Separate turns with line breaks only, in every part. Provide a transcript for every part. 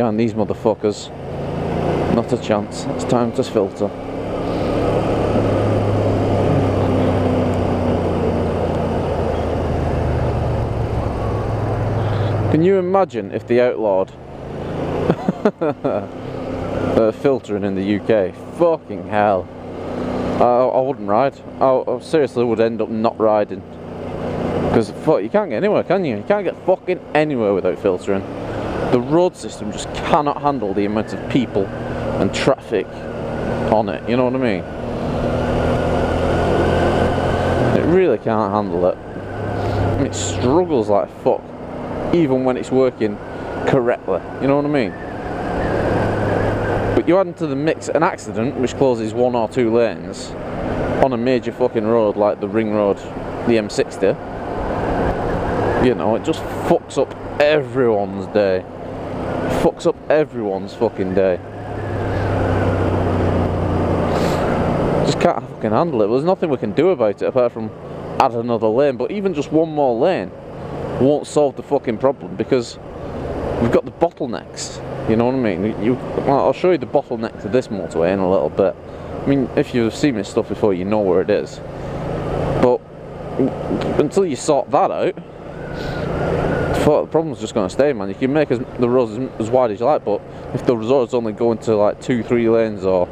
behind these motherfuckers. Not a chance. It's time to filter. Can you imagine if they outlawed filtering in the UK? Fucking hell. I wouldn't ride. I seriously would end up not riding. Because you can't get anywhere, can you? You can't get fucking anywhere without filtering. The road system just cannot handle the amount of people and traffic on it, you know what I mean? It really can't handle it. I mean, it struggles like fuck, even when it's working correctly, you know what I mean? But you add into the mix an accident which closes 1 or 2 lanes on a major fucking road like the ring road, the M60, you know, it just fucks up everyone's day. Fucks up everyone's fucking day. Just can't fucking handle it. There's nothing we can do about it apart from add another lane, but even just one more lane won't solve the fucking problem because we've got the bottlenecks, you know what I mean? Well, I'll show you the bottleneck to this motorway in a little bit. I mean, if you've seen this stuff before, you know where it is. But until you sort that out, the problem's just going to stay, man. You can make the roads as wide as you like, but if the road's only going to like 2-3 lanes or,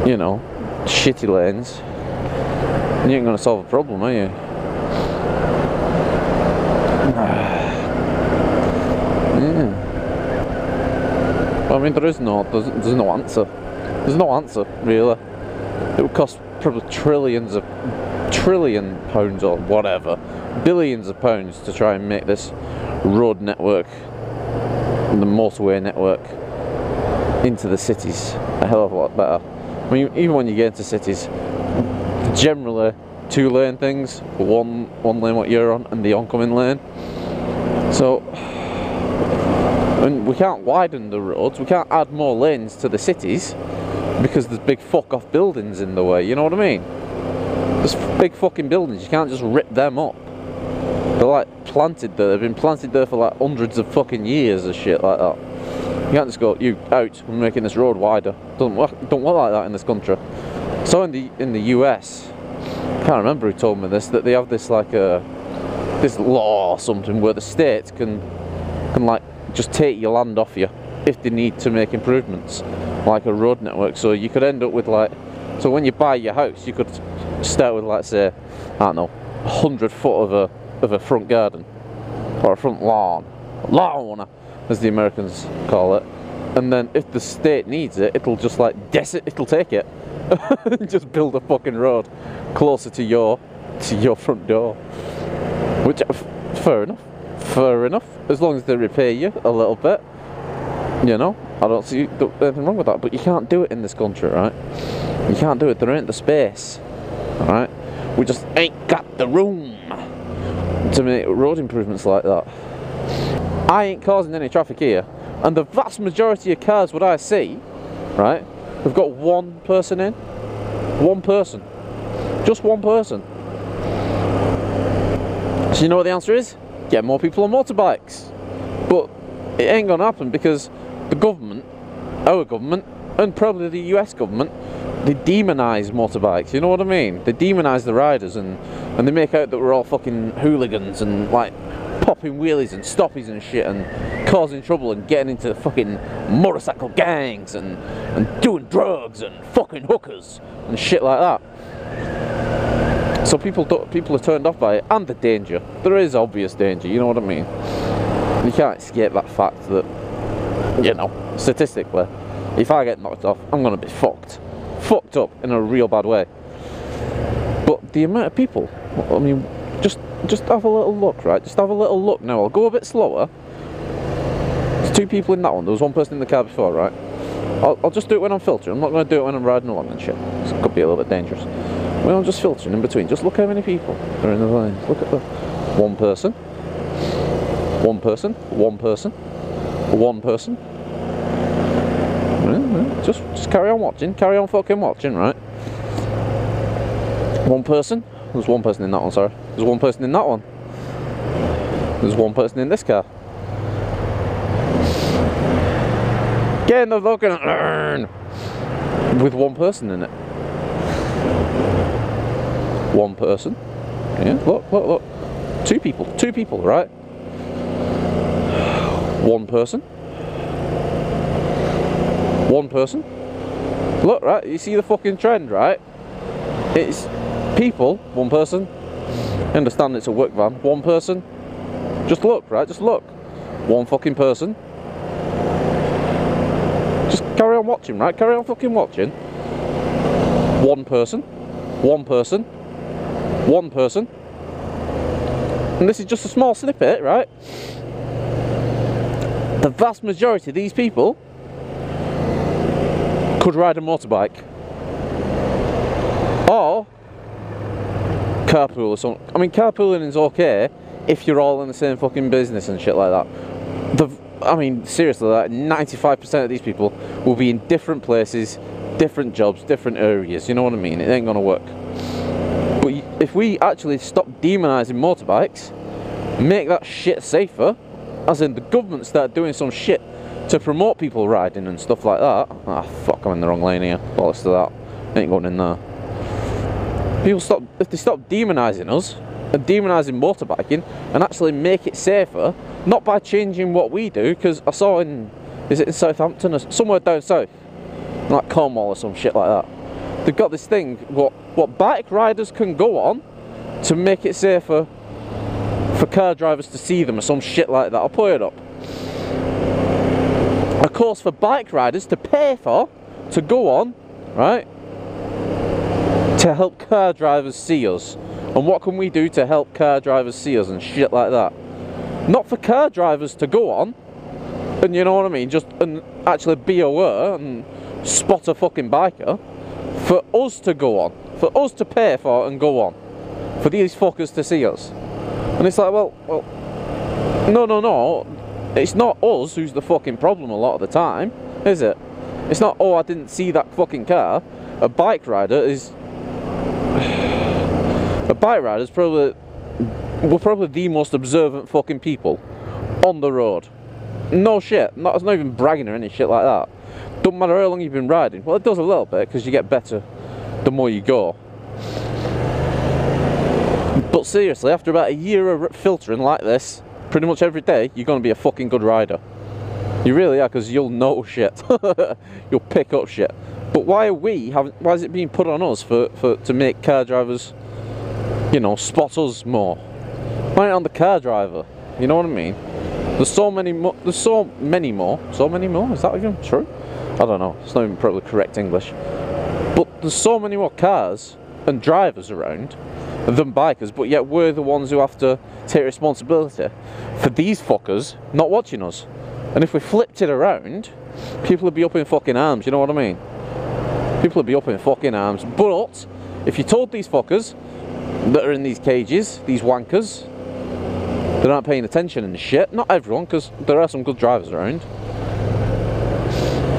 you know, shitty lanes, you ain't going to solve the problem, are you? Yeah. I mean, there's no answer. There's no answer, really. It would cost probably trillion pounds or whatever, billions of pounds to try and make this road network, the motorway network, into the cities a hell of a lot better. I mean, even when you get into cities, generally 2-lane things, one lane what you're on and the oncoming lane. So, and we can't widen the roads, we can't add more lanes to the cities because there's big fuck off buildings in the way, you know what I mean? There's big fucking buildings, you can't just rip them up. They're like planted there, they've been planted there for like hundreds of fucking years and shit like that. You can't just go, you out, we're making this road wider. Don't work like that in this country. So in the US, I can't remember who told me this, that they have this like this law or something where the states can like just take your land off you if they need to make improvements, like a road network. So you could end up with like, so when you buy your house, you could start with like, say, I don't know, 100 foot of a front garden or a front lawn, as the Americans call it, and then if the state needs it, it'll just like it'll take it and just build a fucking road closer to your front door. Which, fair enough, as long as they repay you a little bit, you know, I don't see anything wrong with that. But you can't do it in this country, right? You can't do it, there ain't the space, alright? We just ain't got the room to make road improvements like that. I ain't causing any traffic here, and the vast majority of cars what I see, right, we've got one person in. One person. Just one person. So you know what the answer is? Get more people on motorbikes. But it ain't gonna happen because the government, our government, and probably the US government, they demonise motorbikes, you know what I mean? They demonise the riders and they make out that we're all fucking hooligans and like popping wheelies and stoppies and shit and causing trouble and getting into fucking motorcycle gangs and doing drugs and fucking hookers and shit like that. So people are turned off by it, and the danger. There is obvious danger, you know what I mean? You can't escape that fact that, you know, statistically, if I get knocked off, I'm gonna be fucked up in a real bad way. But the amount of people, I mean, just have a little look, right? Just have a little look now. I'll go a bit slower. There's 2 people in that one. There was 1 person in the car before, right? I'll just do it when I'm filtering. I'm not going to do it when I'm riding along and shit. It could be a little bit dangerous. When I'm just filtering in between, just look how many people are in the lane. Look at the 1 person, 1 person, 1 person, 1 person. Just carry on watching, carry on fucking watching, right? 1 person. There's 1 person in that one, sorry. There's 1 person in that one. There's 1 person in this car. Get in the fucking urn with one person in it. One person. Yeah, look. Two people, right? One person. One person. Look, right, you see the fucking trend, right? It's people, one person. I understand it's a work van, one person. Just look, right, just look. One fucking person. Just carry on watching, right? Carry on fucking watching. One person. One person. One person. And this is just a small snippet, right? The vast majority of these people could ride a motorbike. Or carpool or something. I mean, carpooling is okay if you're all in the same fucking business and shit like that. I mean, seriously, like 95% of these people will be in different places, different jobs, different areas. You know what I mean? It ain't gonna work. But if we actually stop demonising motorbikes, make that shit safer, as in the government start doing some shit to promote people riding and stuff like that. Ah, fuck, I'm in the wrong lane here. Bollocks to that. Ain't going in there. If they stop demonising us and demonising motorbiking and actually make it safer, not by changing what we do, because I saw is it in Southampton or somewhere down south, like Cornwall or some shit like that, they've got this thing, what bike riders can go on to make it safer for car drivers to see them or some shit like that. I'll put it up. A course for bike riders to pay for, to go on, right, to help car drivers see us. And what can we do to help car drivers see us and shit like that? Not for car drivers to go on, and you know what I mean, just and actually be aware and spot a fucking biker. For us to go on, for us to pay for and go on, for these fuckers to see us. And it's like, well, no, it's not us who's the fucking problem a lot of the time, is it? It's not, oh, I didn't see that fucking car. A bike rider is probably the most observant fucking people on the road. No shit, it's not even bragging or any shit like that. Don't matter how long you've been riding. Well, it does a little bit, because you get better the more you go. But seriously, after about a year of filtering like this, pretty much every day, you're going to be a fucking good rider. You really are, because you'll know shit. You'll pick up shit. But why is it being put on us to make car drivers, you know, spot us more? Why not on the car driver? You know what I mean? There's so many more. So many more? Is that even true? I don't know. It's not even probably correct English. But there's so many more cars and drivers around than bikers, but yet we're the ones who have to take responsibility for these fuckers not watching us. And if we flipped it around, people would be up in fucking arms, you know what I mean? People would be up in fucking arms. But if you told these fuckers that are in these cages, these wankers, that aren't paying attention and shit, not everyone, because there are some good drivers around,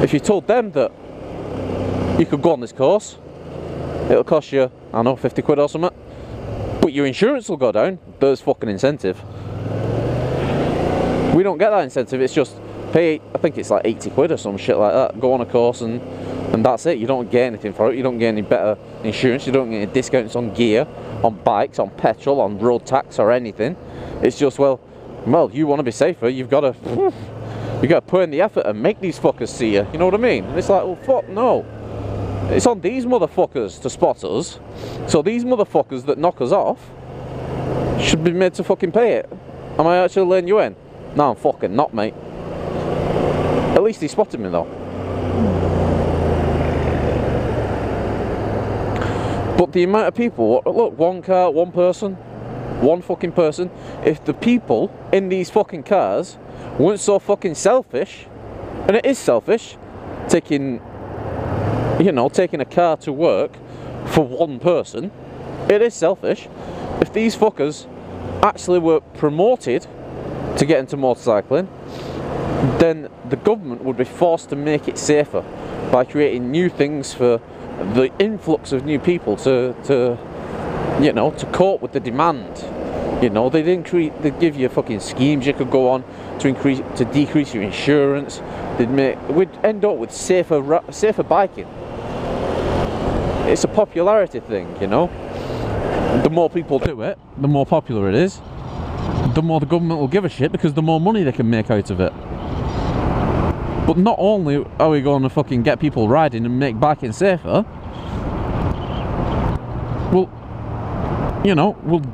if you told them that you could go on this course, it'll cost you, I don't know, 50 quid or something, but your insurance will go down, there's fucking incentive. We don't get that incentive, it's just pay, I think it's like 80 quid or some shit like that, go on a course and that's it. You don't get anything for it, you don't get any better insurance, you don't get any discounts on gear, on bikes, on petrol, on road tax or anything. It's just, well, you want to be safer, you've got to put in the effort and make these fuckers see you, you know what I mean? And it's like, well, fuck no. It's on these motherfuckers to spot us, so these motherfuckers that knock us off should be made to fucking pay it. Am I actually letting you in? No, I'm fucking not, mate. At least he spotted me though. But the amount of people, look, one car, one person, one fucking person, if the people in these fucking cars weren't so fucking selfish, and it is selfish, taking a car to work for one person, it is selfish. If these fuckers actually were promoted to get into motorcycling, then the government would be forced to make it safer by creating new things for the influx of new people to cope with the demand. You know, they'd give you fucking schemes you could go on to decrease your insurance. We'd end up with safer biking. It's a popularity thing, you know. The more people do it, the more popular it is. The more the government will give a shit, because the more money they can make out of it. But not only are we going to fucking get people riding and make biking safer, we'll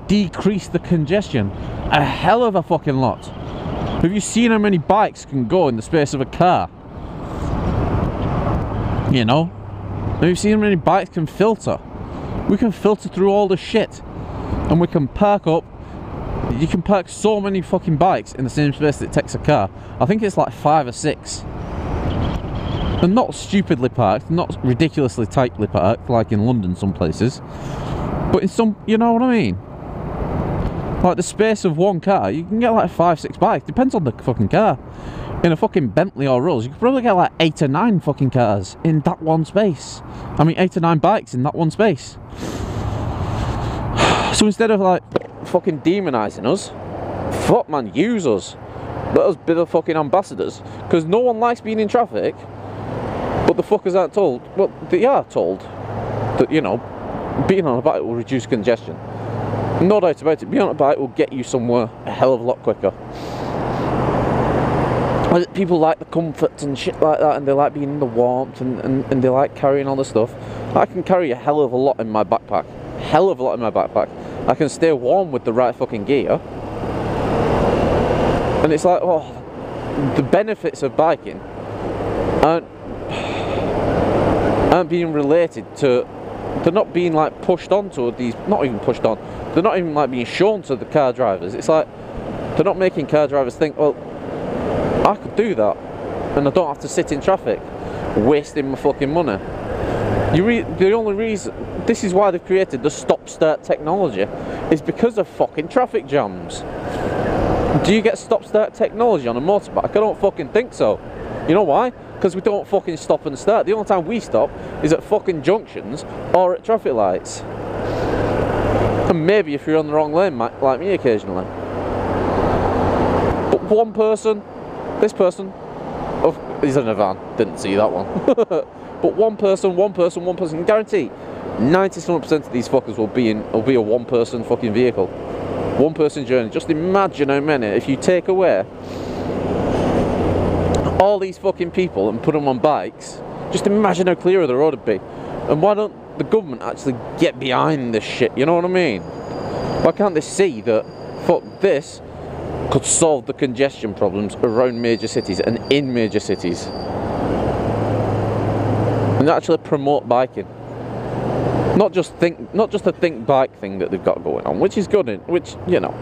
decrease the congestion a hell of a fucking lot. Have you seen how many bikes can go in the space of a car? You know? Have you seen how many bikes can filter? We can filter through all the shit, and we can park up. You can park so many fucking bikes in the same space that it takes a car. I think it's like 5 or 6. And not stupidly parked, not ridiculously tightly parked, like in London some places. But in some, you know what I mean? Like the space of one car, you can get like 5, 6 bikes. Depends on the fucking car. In a fucking Bentley or Rolls, you could probably get like 8 or 9 fucking cars in that one space. I mean, 8 or 9 bikes in that one space. So instead of like fucking demonising us, fuck man, use us. Let us be the fucking ambassadors. Because no one likes being in traffic, but the fuckers aren't told. Well, they are told that, you know, being on a bike will reduce congestion. No doubt about it. Being on a bike will get you somewhere a hell of a lot quicker. People like the comfort and shit like that, and they like being in the warmth, and they like carrying all the stuff. I can carry a hell of a lot in my backpack. Hell of a lot in my backpack. I can stay warm with the right fucking gear. And it's like, oh, the benefits of biking aren't being related to, they're not being like pushed onto these, not even pushed on, they're not even like being shown to the car drivers. It's like, they're not making car drivers think, well, I could do that and I don't have to sit in traffic wasting my fucking money. The only reason, this is why they've created the stop-start technology, is because of fucking traffic jams. Do you get stop-start technology on a motorbike? I don't fucking think so. You know why? Because we don't fucking stop and start. The only time we stop is at fucking junctions or at traffic lights. And maybe if you're on the wrong lane, like me occasionally. But one person, this person, oh, he's in a van, didn't see that one. But one person, guarantee 97% of these fuckers will be a one-person fucking vehicle. One-person journey. Just imagine how many, if you take away all these fucking people and put them on bikes, just imagine how clearer the road would be. And why don't the government actually get behind this shit, you know what I mean? Why can't they see that, fuck, this could solve the congestion problems around major cities and in major cities? And actually promote biking. Not just a think bike thing that they've got going on, which is good, which, you know,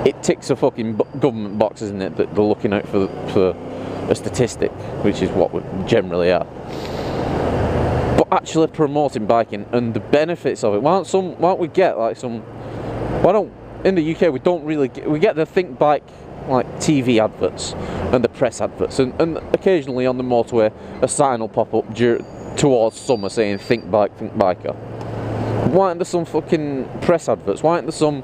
it ticks a fucking government box, isn't it, that they're looking out for a statistic, which is what we generally are. But actually promoting biking and the benefits of it. Why don't we get like some, in the UK we don't really we get the think bike like TV adverts and the press adverts, and occasionally on the motorway a sign will pop up towards summer saying think bike, think biker. Why aren't there some fucking press adverts? Why aren't there some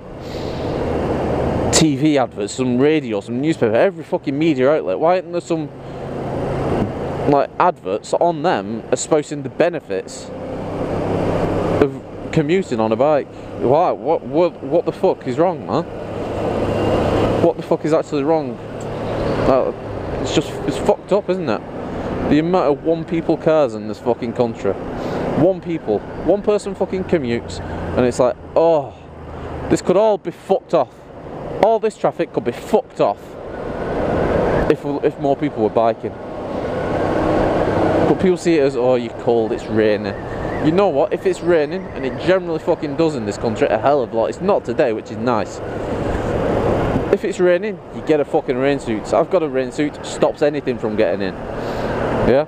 TV adverts, some radio, some newspaper, every fucking media outlet? Why aren't there some like adverts on them espousing the benefits of commuting on a bike? Why? What the fuck is wrong, man? What the fuck is actually wrong? It's fucked up, isn't it? The amount of one-people cars in this fucking country. One person fucking commutes, and it's like, oh, this could all be fucked off. All this traffic could be fucked off if more people were biking. But people see it as, oh, you're cold, it's raining. You know what? If it's raining, and it generally fucking does in this country a hell of a lot. It's not today, which is nice. If it's raining, you get a fucking rain suit. So I've got a rain suit, stops anything from getting in. Yeah?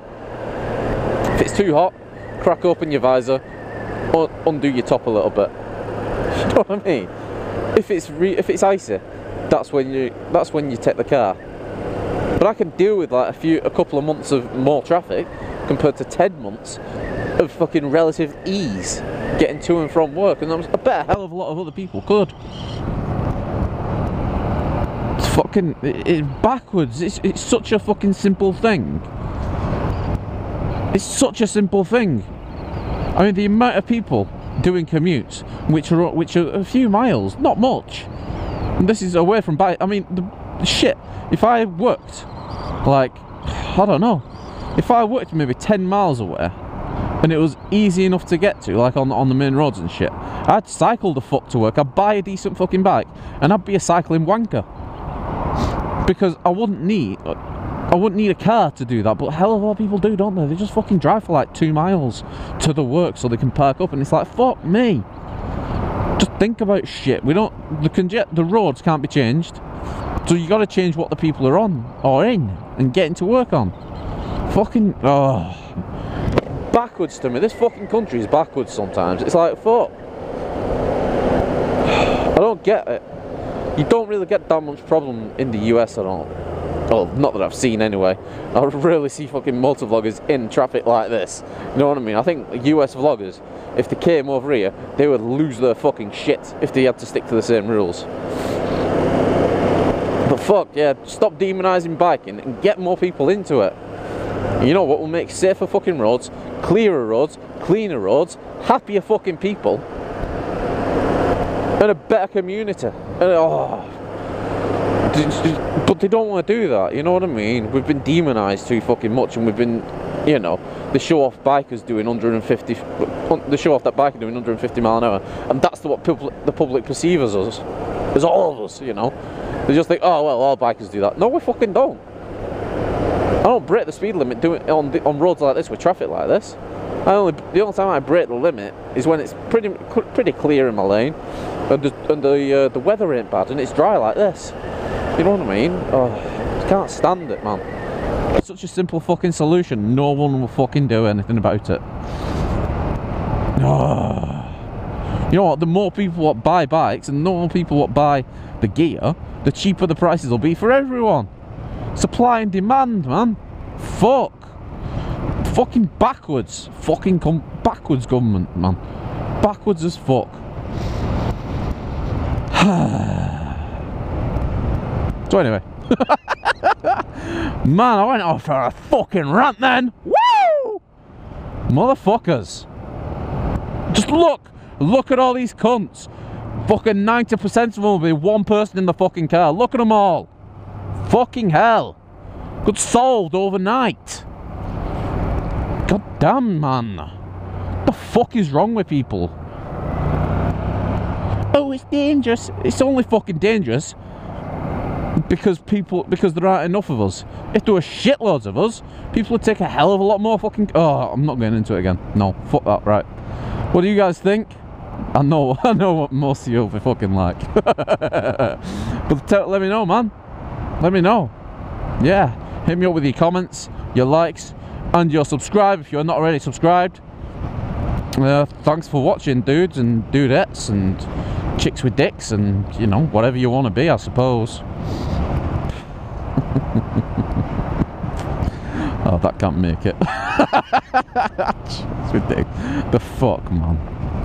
If it's too hot, crack open your visor, undo your top a little bit. You know what I mean? If it's icy, that's when you take the car. But I can deal with like a couple of months of more traffic compared to 10 months of fucking relative ease getting to and from work, and I bet a hell of a lot of other people could. Fucking, it's backwards. It's such a fucking simple thing. It's such a simple thing. I mean, the amount of people doing commutes, which are a few miles, not much. And this is away from bike. I mean, the shit. If I worked, like, I don't know, if I worked maybe 10 miles away, and it was easy enough to get to, like on the main roads and shit, I'd cycle the fuck to work. I'd buy a decent fucking bike, and I'd be a cycling wanker. Because I wouldn't need a car to do that, but hell of a lot of people do, don't they? They just fucking drive for like 2 miles to the work so they can park up, and it's like, fuck me. Just think about shit. The roads can't be changed, so you got to change what the people are on or in and getting to work on. Fucking backwards to me. This fucking country is backwards sometimes. It's like, fuck. I don't get it. You don't really get that much problem in the US at all. Well, not that I've seen anyway. I rarely see fucking motovloggers in traffic like this. You know what I mean? I think US vloggers, if they came over here, they would lose their fucking shit if they had to stick to the same rules. But fuck, yeah, stop demonising biking and get more people into it. You know what will make safer fucking roads, clearer roads, cleaner roads, happier fucking people, and a better community. And, but they don't want to do that, you know what I mean? We've been demonised too fucking much, and we've been, you know, the show-off bikers doing 150, the show-off that biker doing 150 mile an hour, and that's what the public perceives us as all of us, you know? They just think, oh well, all bikers do that. No, we fucking don't. I don't break the speed limit doing on roads like this with traffic like this. The only time I break the limit is when it's pretty clear in my lane, and the weather ain't bad and it's dry like this. You know what I mean? Oh, I can't stand it, man. It's such a simple fucking solution. No one will fucking do anything about it. Oh. You know what? The more people what buy bikes and the more people what buy the gear, the cheaper the prices will be for everyone. Supply and demand, man. Fuck. Fucking backwards. Fucking backwards government, man. Backwards as fuck. So anyway. Man, I went off for a fucking rant then. Woo! Motherfuckers. Just look at all these cunts. Fucking 90% of them will be one person in the fucking car. Look at them all. Fucking hell. Got solved overnight. God damn, man. What the fuck is wrong with people? Oh, it's dangerous. It's only fucking dangerous because there aren't enough of us. If there were shitloads of us, people would take a hell of a lot more fucking... Oh, I'm not going into it again. No, fuck that, right. What do you guys think? I know what most of you will be fucking like. But let me know, man. Let me know. Yeah, hit me up with your comments, your likes, and your subscribe if you're not already subscribed. Thanks for watching, dudes and dudettes and chicks with dicks and, you know, whatever you want to be, I suppose. Oh, that can't make it. Chicks with dicks. The fuck, man.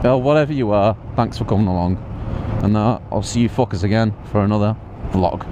Well, whatever you are, thanks for coming along. And I'll see you fuckers again for another vlog.